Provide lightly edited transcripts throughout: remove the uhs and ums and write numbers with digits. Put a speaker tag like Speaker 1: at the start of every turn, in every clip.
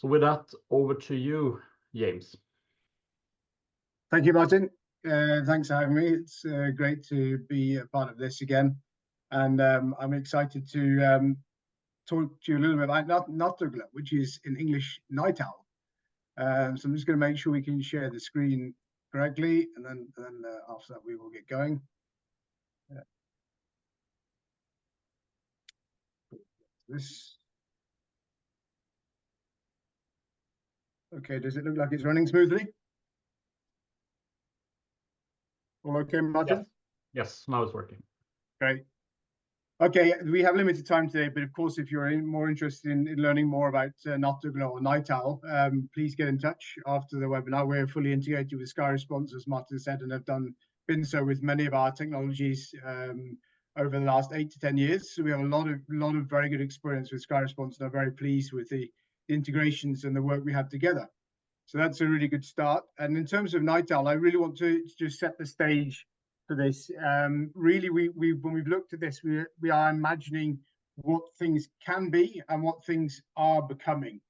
Speaker 1: So with that, over to you, James.
Speaker 2: Thank you, Martin. Thanks for having me. It's great to be a part of this again. And I'm excited to talk to you a little bit about Nattuggla, which is in English night owl. So I'm just going to make sure we can share the screen correctly, and then after that we will get going. This. Okay, does it look like it's running smoothly? All okay, Martin?
Speaker 1: Yes, now it's working.
Speaker 2: Great. Okay, we have limited time today, but of course, if you're more interested in learning more about Nattuggla or night owl, please get in touch after the webinar. We're fully integrated with Skyresponse, as Martin said, and have been so with many of our technologies over the last 8 to 10 years. So we have a lot of very good experience with Skyresponse, and are very pleased with the integrations and the work we have together. So that's a really good start. And in terms of night owl, I really want to just set the stage for this. Really, when we've looked at this, we are imagining what things can be and what things are becoming.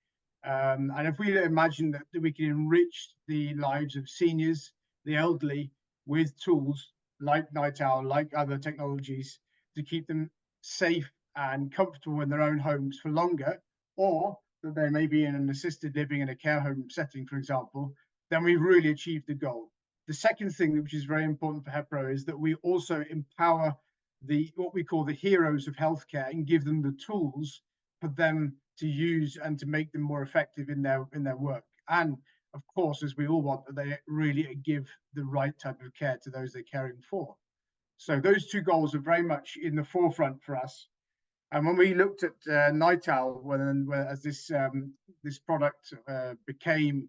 Speaker 2: And if we imagine that we can enrich the lives of seniors, the elderly, with tools like night owl, like other technologies, to keep them safe and comfortable in their own homes for longer, or that they may be in an assisted living in a care home setting, for example, then we've really achieved the goal. The second thing, which is very important for HEPRO, is that we also empower what we call the heroes of healthcare and give them the tools for them to use and to make them more effective in their work. And of course, as we all want, that they really give the right type of care to those they're caring for. So those two goals are very much in the forefront for us. And when we looked at night owl, as this product came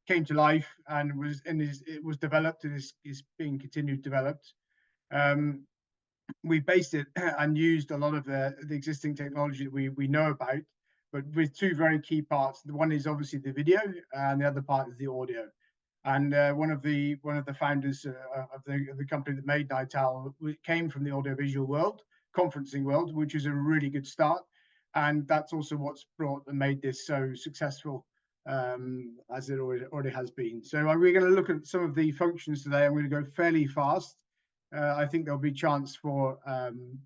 Speaker 2: to life and it was developed and is being continued developed, we based it and used a lot of the existing technology that we know about, but with two very key parts. The one is obviously the video, and the other part is the audio. And one of the founders of the company that made night owl came from the audiovisual world, conferencing world, which is a really good start. And that's also what's brought and made this so successful, as it already has been. So we're going to look at some of the functions today. I'm going to go fairly fast. I think there'll be a chance for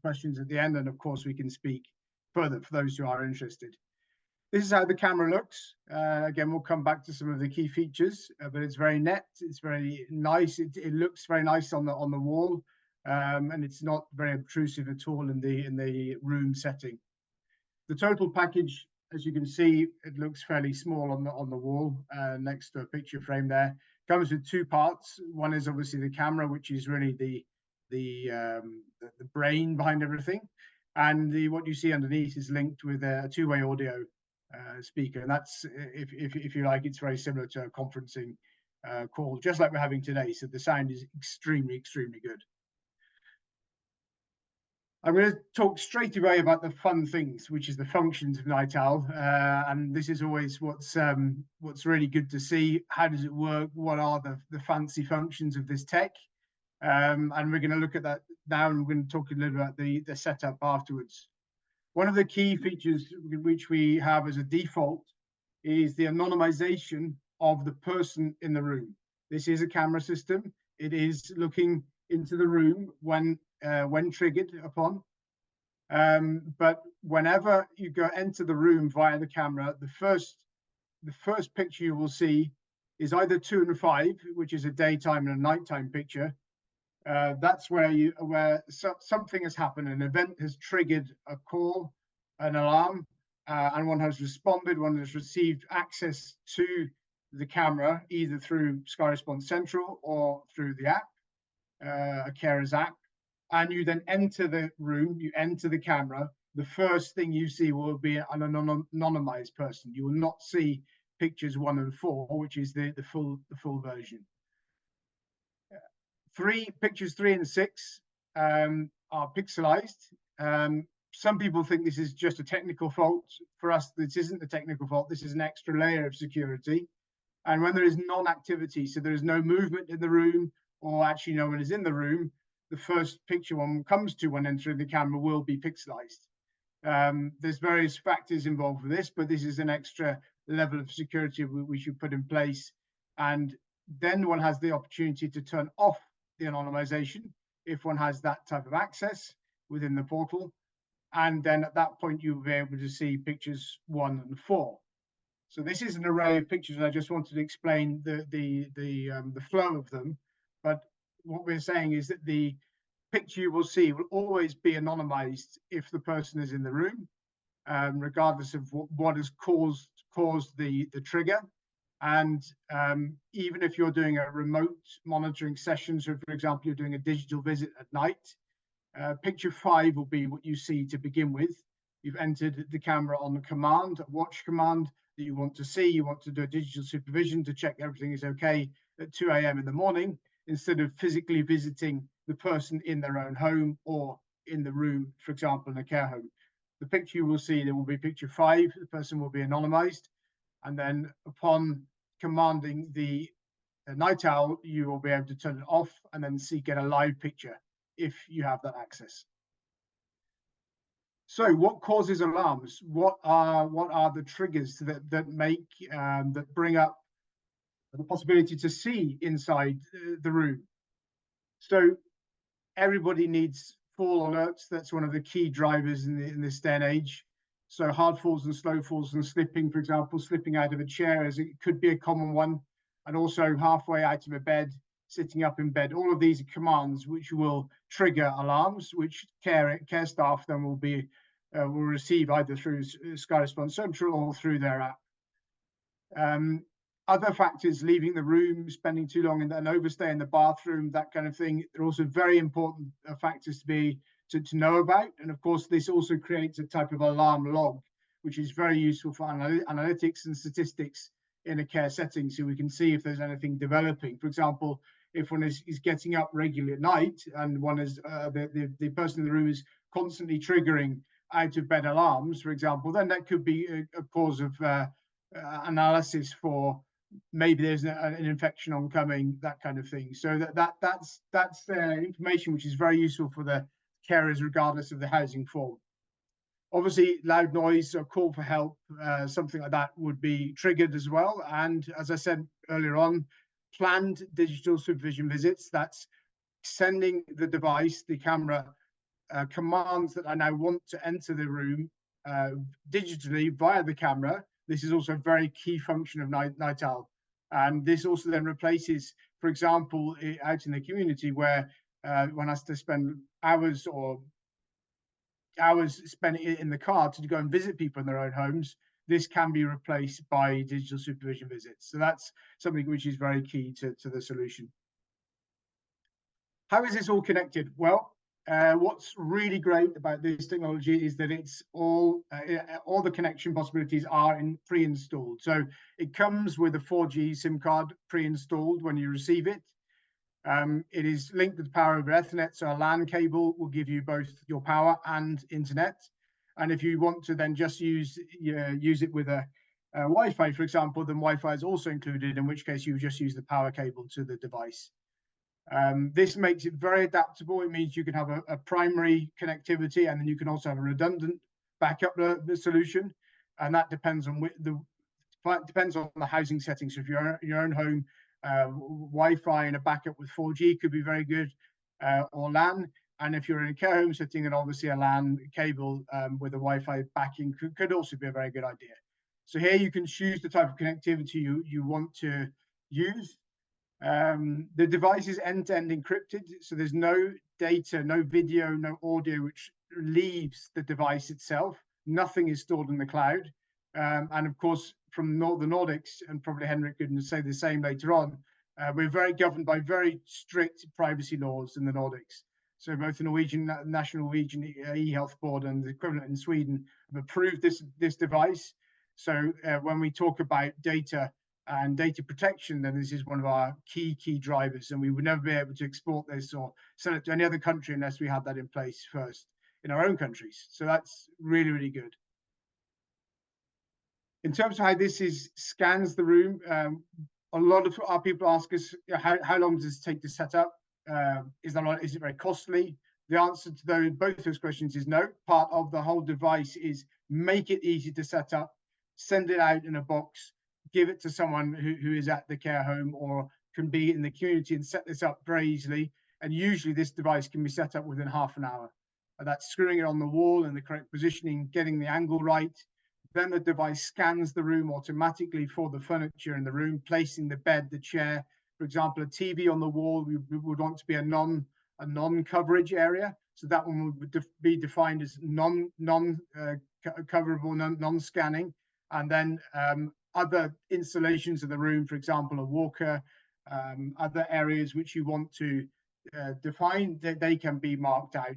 Speaker 2: questions at the end, and of course we can speak further for those who are interested. This is how the camera looks. Again, we'll come back to some of the key features, but it's very net. It's very nice. It looks very nice on the wall, and it's not very obtrusive at all in the room setting. The total package, as you can see, it looks fairly small on the wall next to a picture frame there. Comes with two parts. One is obviously the camera, which is really the brain behind everything, and what you see underneath is linked with a two-way audio speaker, and that's if you like, it's very similar to a conferencing call, just like we're having today. So the sound is extremely good. I'm going to talk straight away about the fun things, which is the functions of night owl, and this is always what's really good to see. How does it work? What are the fancy functions of this tech? And we're going to look at that now, and we're going to talk a little about the setup afterwards. One of the key features which we have as a default is the anonymization of the person in the room. This is a camera system. It is looking into the room when triggered upon. But whenever you enter the room via the camera, the first picture you will see is either 2 and 5, which is a daytime and a nighttime picture. That's where something has happened, an event has triggered a call, an alarm, and one has responded, one has received access to the camera, either through Skyresponse Central or through the app, a carer's app, and you then enter the room, you enter the camera. The first thing you see will be an anonymized person. You will not see pictures 1 and 4, which is the full version. Pictures 3 and 6 are pixelized. Some people think this is just a technical fault. For us, this isn't a technical fault. This is an extra layer of security. And when there is non-activity, so there is no movement in the room, or actually no one is in the room, the first picture one comes to when entering the camera will be pixelized. There's various factors involved with this, but this is an extra level of security we should put in place. And then one has the opportunity to turn off the anonymization if one has that type of access within the portal. And then at that point, you'll be able to see pictures 1 and 4. So this is an array of pictures, and I just wanted to explain the flow of them. But what we're saying is that the picture you will see will always be anonymized if the person is in the room, regardless of what has caused the trigger. And even if you're doing a remote monitoring session, so for example, you're doing a digital visit at night, picture 5 will be what you see to begin with. You've entered the camera on the command, a watch command that you want to see. You want to do a digital supervision to check everything is okay at 2 a.m. in the morning, instead of physically visiting the person in their own home or in the room, for example, in a care home. The picture you will see, there will be picture 5, the person will be anonymized. And then upon commanding the night owl, you will be able to turn it off and then get a live picture if you have that access. So what causes alarms? What are the triggers that make that bring up the possibility to see inside the room? So everybody needs fall alerts. That's one of the key drivers in this day and age. So hard falls and slow falls and slipping, for example, slipping out of a chair, as it could be a common one, and also halfway out of a bed, sitting up in bed. All of these are commands which will trigger alarms, which care staff then will receive either through Skyresponse Central or through their app. Other factors, leaving the room, spending too long in an overstay in the bathroom, that kind of thing, are also very important factors to know about. And of course, this also creates a type of alarm log, which is very useful for analytics and statistics in a care setting, so we can see if there's anything developing. For example, if one is getting up regularly at night and one is the person in the room is constantly triggering out of bed alarms, for example, then that could be a cause of analysis for maybe there's an infection oncoming, that kind of thing. So that's information which is very useful for the carers, regardless of the housing form. Obviously, loud noise or call for help, something like that would be triggered as well. And as I said earlier on, planned digital supervision visits, that's sending the device, the camera, commands that I now want to enter the room digitally via the camera. This is also a very key function of Night Owl. And this also then replaces, for example, out in the community where one has to spend hours spent in the car to go and visit people in their own homes. This can be replaced by digital supervision visits. So that's something which is very key to the solution. How is this all connected? Well, what's really great about this technology is that it's all the connection possibilities are pre-installed. So it comes with a 4G SIM card pre-installed when you receive it. It is linked with power over Ethernet, so a LAN cable will give you both your power and internet. And if you want to then just use it with a Wi-Fi, for example, then Wi-Fi is also included, in which case you just use the power cable to the device. This makes it very adaptable. It means you can have a primary connectivity, and then you can also have a redundant backup solution, and that depends on the housing setting. So if you're in your own home, Wi-Fi and a backup with 4G could be very good, or LAN. And if you're in a care home setting, then obviously a LAN cable with a Wi-Fi backing could also be a very good idea. So here you can choose the type of connectivity you want to use. The device is end-to-end encrypted, so there's no data, no video, no audio which leaves the device itself. Nothing is stored in the cloud. And of course, from the Nordics, and probably Henrik could say the same later on, we're very governed by very strict privacy laws in the Nordics. So both the National Norwegian e-health board and the equivalent in Sweden have approved this device. So when we talk about data and data protection, then this is one of our key drivers, and we would never be able to export this or sell it to any other country unless we had that in place first in our own countries. So that's really, really good. In terms of how this scans the room, a lot of our people ask us, how long does it take to set up? Is it very costly? The answer to both those questions is no. Part of the whole device is make it easy to set up. send it out in a box, give it to someone who is at the care home or can be in the community, and set this up very easily. And usually this device can be set up within half an hour. That's screwing it on the wall in the correct positioning, getting the angle right. Then the device scans the room automatically for the furniture in the room, placing the bed, the chair. For example, a TV on the wall, we would want to be a non-coverage area. So that one would be defined as non-coverable, non-scanning. And then other installations of the room, for example, a walker, other areas which you want to define, that they can be marked out.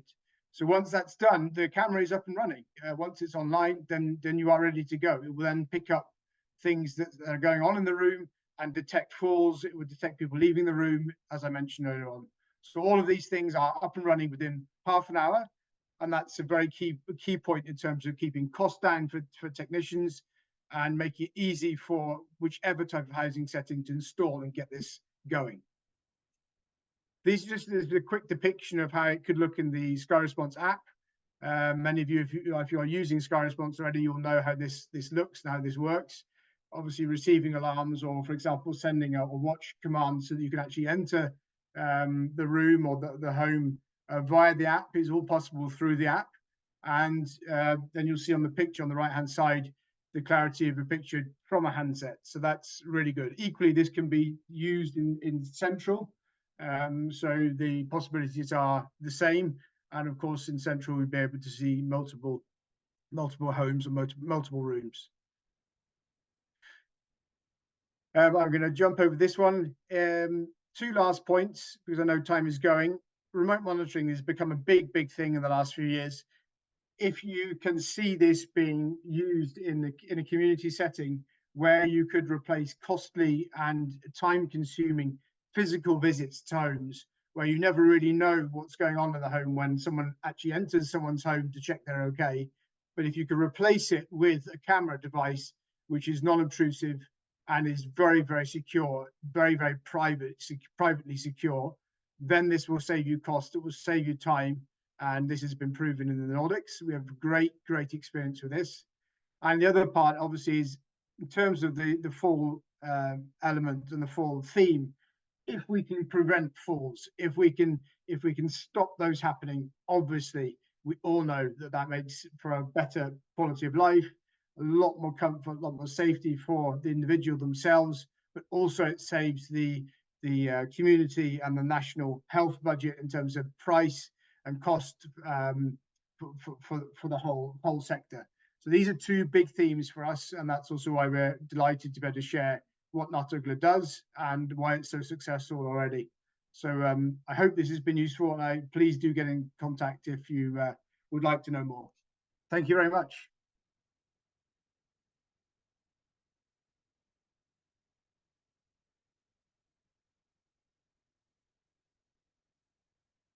Speaker 2: So once that's done, the camera is up and running. Once it's online, then you are ready to go. It will then pick up things that are going on in the room and detect falls. It would detect people leaving the room, as I mentioned earlier on. So all of these things are up and running within half an hour. And that's a very key point in terms of keeping costs down for technicians and making it easy for whichever type of housing setting to install and get this going. These are just a quick depiction of how it could look in the Skyresponse app. Many of you, if you are using Skyresponse already, you'll know how this looks and how this works. Obviously, receiving alarms, or for example, sending a watch command so that you can actually enter the room or the home via the app is all possible through the app. And then you'll see on the picture on the right-hand side the clarity of a picture from a handset. So that's really good. Equally, this can be used in central. So the possibilities are the same, and of course in central we'd be able to see multiple homes and multiple rooms. I'm going to jump over this one. Two last points because I know time is going. Remote monitoring has become a big thing in the last few years. If you can see this being used in a community setting where you could replace costly and time-consuming physical visits to homes, where you never really know what's going on in the home when someone actually enters someone's home to check they're okay. But if you could replace it with a camera device, which is non-obtrusive and is very secure, very privately secure, then this will save you cost, it will save you time. And this has been proven in the Nordics. We have great experience with this. And the other part, obviously, is in terms of the fall element and the fall theme. If we can prevent falls, if we can stop those happening, obviously we all know that makes for a better quality of life, a lot more comfort, a lot more safety for the individual themselves, but also it saves the community and the national health budget in terms of price and cost for the whole sector. So these are two big themes for us, and that's also why we're delighted to be able to share what Nattuggla does and why it's so successful already. So I hope this has been useful, and please do get in contact if you would like to know more. Thank you very much.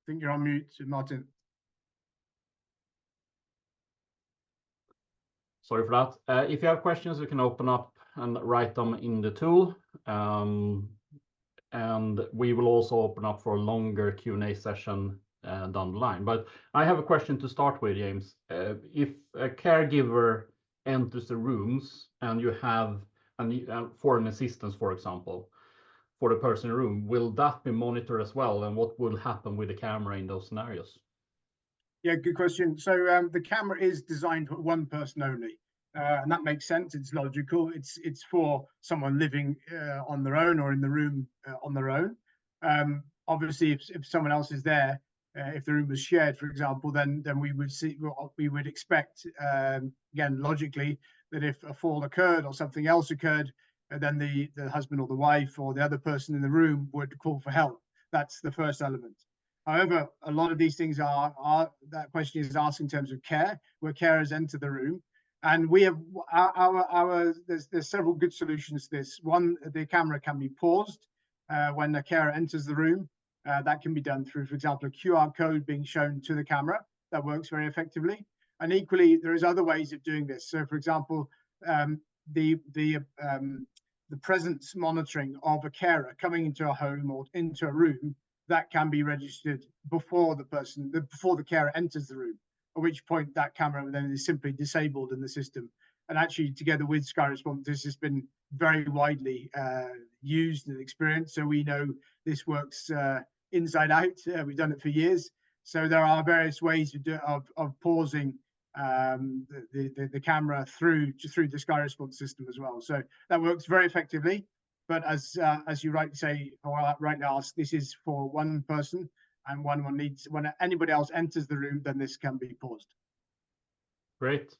Speaker 2: I think you're on mute, Martin.
Speaker 1: Sorry for that. If you have questions, you can open up and write them in the tool. And we will also open up for a longer Q&A session down the line. But I have a question to start with, James. If a caregiver enters the rooms and you have for an assistance, for example, for the person in the room, will that be monitored as well? And what will happen with the camera in those scenarios?
Speaker 2: Yeah, good question. So the camera is designed for one person only. And that makes sense. It's logical. It's for someone living on their own or in the room on their own. Obviously, if someone else is there, if the room was shared, for example, then we would expect again logically that if a fall occurred or something else occurred, then the husband or the wife or the other person in the room would call for help. That's the first element. However, a lot of these things are that question is asked in terms of care, where carers enter the room. And we have there's several good solutions to this. One, the camera can be paused when the carer enters the room. That can be done through, for example, a QR code being shown to the camera. That works very effectively. And equally, there is other ways of doing this. So, for example, the presence monitoring of a carer coming into a home or into a room, that can be registered before the carer enters the room, at which point that camera then is simply disabled in the system. And actually, together with Skyresponse, this has been very widely used and experienced. So we know this works inside out. We've done it for years. So there are various ways of pausing the camera through the Skyresponse system as well. So that works very effectively. But as you rightly say, or rightly asked, this is for one person, and when anybody else enters the room, then this can be paused.
Speaker 1: Great.